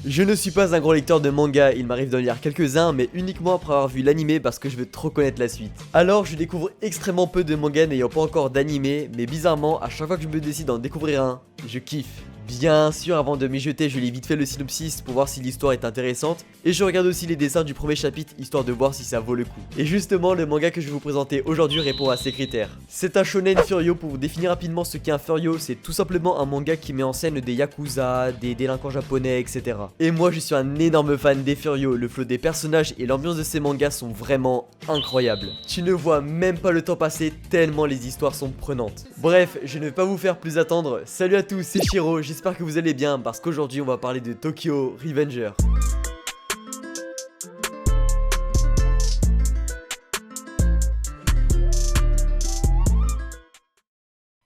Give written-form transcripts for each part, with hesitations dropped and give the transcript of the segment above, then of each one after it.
Je ne suis pas un gros lecteur de manga, il m'arrive d'en lire quelques-uns, mais uniquement après avoir vu l'anime parce que je veux trop connaître la suite. Alors je découvre extrêmement peu de mangas n'ayant pas encore d'anime, mais bizarrement, à chaque fois que je me décide d'en découvrir un, je kiffe. Bien sûr, avant de m'y jeter, je lis vite fait le synopsis pour voir si l'histoire est intéressante, et je regarde aussi les dessins du premier chapitre histoire de voir si ça vaut le coup. Et justement, le manga que je vais vous présenter aujourd'hui répond à ces critères. C'est un shonen Furio. Pour vous définir rapidement ce qu'est un Furio, c'est tout simplement un manga qui met en scène des yakuza, des délinquants japonais, etc. Et moi je suis un énorme fan des Furio, le flow des personnages et l'ambiance de ces mangas sont vraiment incroyables. Tu ne vois même pas le temps passer tellement les histoires sont prenantes. Bref, je ne vais pas vous faire plus attendre, salut à tous, c'est Shiro, j'espère que vous allez bien parce qu'aujourd'hui on va parler de Tokyo Revenger.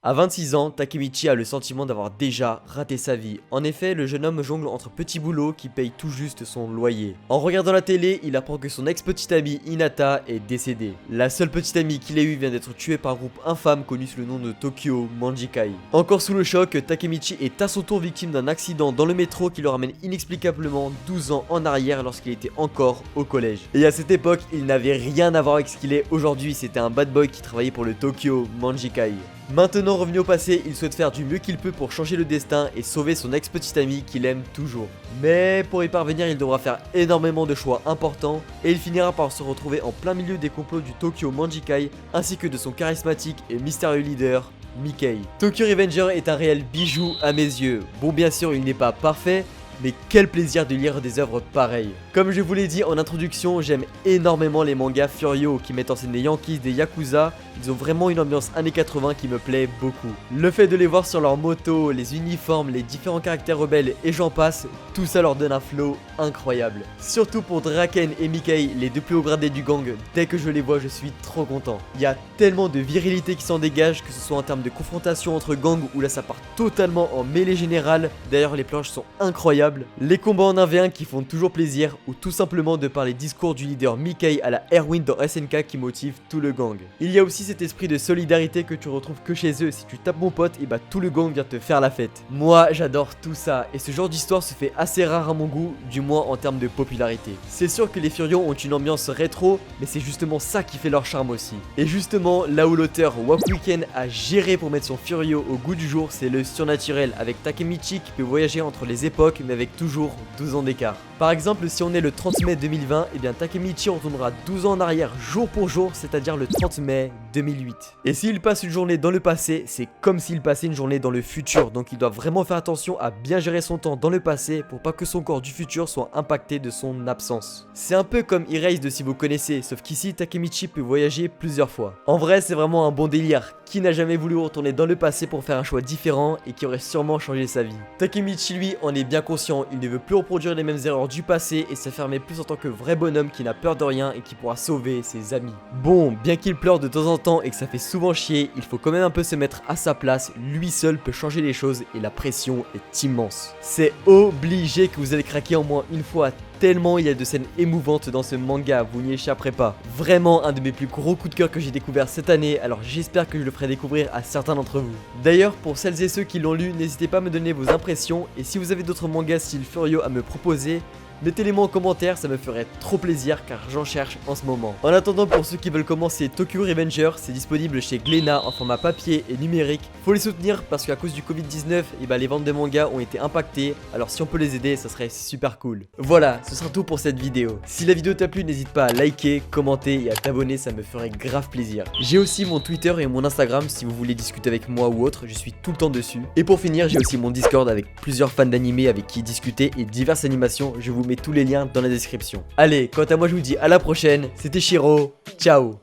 À 26 ans, Takemichi a le sentiment d'avoir déjà raté sa vie. En effet, le jeune homme jongle entre petits boulots qui payent tout juste son loyer. En regardant la télé, il apprend que son ex-petite amie Hinata est décédée. La seule petite amie qu'il ait eue vient d'être tuée par un groupe infâme connu sous le nom de Tokyo Manjikai. Encore sous le choc, Takemichi est à son tour victime d'un accident dans le métro qui le ramène inexplicablement 12 ans en arrière lorsqu'il était encore au collège. Et à cette époque, il n'avait rien à voir avec ce qu'il est aujourd'hui, c'était un bad boy qui travaillait pour le Tokyo Manjikai. Maintenant revenu au passé, il souhaite faire du mieux qu'il peut pour changer le destin et sauver son ex-petite amie qu'il aime toujours. Mais pour y parvenir, il devra faire énormément de choix importants et il finira par se retrouver en plein milieu des complots du Tokyo Manjikai ainsi que de son charismatique et mystérieux leader, Mickey. Tokyo Revenger est un réel bijou à mes yeux. Bon, bien sûr, il n'est pas parfait, mais quel plaisir de lire des œuvres pareilles. Comme je vous l'ai dit en introduction, j'aime énormément les mangas Furio qui mettent en scène des Yankees, des Yakuza. Ils ont vraiment une ambiance années 80 qui me plaît beaucoup. Le fait de les voir sur leurs motos, les uniformes, les différents caractères rebelles et j'en passe, tout ça leur donne un flow incroyable. Surtout pour Draken et Mickey, les deux plus hauts gradés du gang, dès que je les vois je suis trop content. Il y a tellement de virilité qui s'en dégage, que ce soit en termes de confrontation entre gangs où là ça part totalement en mêlée générale. D'ailleurs les planches sont incroyables. Les combats en 1v1 qui font toujours plaisir, ou tout simplement de par les discours du leader Mickey à la Erwin dans SNK qui motive tout le gang. Il y a aussi cet esprit de solidarité que tu retrouves que chez eux. Si tu tapes mon pote, et bah tout le gang vient te faire la fête. Moi j'adore tout ça, et ce genre d'histoire se fait assez rare à mon goût, du moins en termes de popularité. C'est sûr que les Furios ont une ambiance rétro, mais c'est justement ça qui fait leur charme aussi. Et justement, là où l'auteur Wakuiken a géré pour mettre son Furio au goût du jour, c'est le surnaturel, avec Takemichi qui peut voyager entre les époques, mais avec toujours 12 ans d'écart. Par exemple, si on est le 30 mai 2020, et bien Takemichi retournera 12 ans en arrière jour pour jour, c'est-à-dire le 30 mai 2008. Et s'il passe une journée dans le passé, c'est comme s'il passait une journée dans le futur, donc il doit vraiment faire attention à bien gérer son temps dans le passé pour pas que son corps du futur soit impacté de son absence. C'est un peu comme Erased si vous connaissez, sauf qu'ici Takemichi peut voyager plusieurs fois. En vrai, c'est vraiment un bon délire. Qui n'a jamais voulu retourner dans le passé pour faire un choix différent et qui aurait sûrement changé sa vie? Takemichi lui en est bien conscient, il ne veut plus reproduire les mêmes erreurs du passé et s'affirmer plus en tant que vrai bonhomme qui n'a peur de rien et qui pourra sauver ses amis. Bon, bien qu'il pleure de temps en temps et que ça fait souvent chier, il faut quand même un peu se mettre à sa place, lui seul peut changer les choses et la pression est immense. C'est obligé que vous allez craquer au moins une fois, tellement il y a de scènes émouvantes dans ce manga, vous n'y échapperez pas. Vraiment un de mes plus gros coups de cœur que j'ai découvert cette année, alors j'espère que je le ferai découvrir à certains d'entre vous. D'ailleurs, pour celles et ceux qui l'ont lu, n'hésitez pas à me donner vos impressions, et si vous avez d'autres mangas style Furio à me proposer, mettez-les-moi en commentaire, ça me ferait trop plaisir car j'en cherche en ce moment. En attendant, pour ceux qui veulent commencer Tokyo Revenger, c'est disponible chez Glénat en format papier et numérique. Faut les soutenir parce qu'à cause du Covid-19, les ventes de mangas ont été impactées. Alors si on peut les aider, ça serait super cool. Voilà, ce sera tout pour cette vidéo. Si la vidéo t'a plu, n'hésite pas à liker, commenter et à t'abonner, ça me ferait grave plaisir. J'ai aussi mon Twitter et mon Instagram si vous voulez discuter avec moi ou autre, je suis tout le temps dessus. Et pour finir, j'ai aussi mon Discord avec plusieurs fans d'animé avec qui discuter et diverses animations. Je vous mets tous les liens dans la description. Allez, quant à moi je vous dis à la prochaine, c'était Shiro, ciao.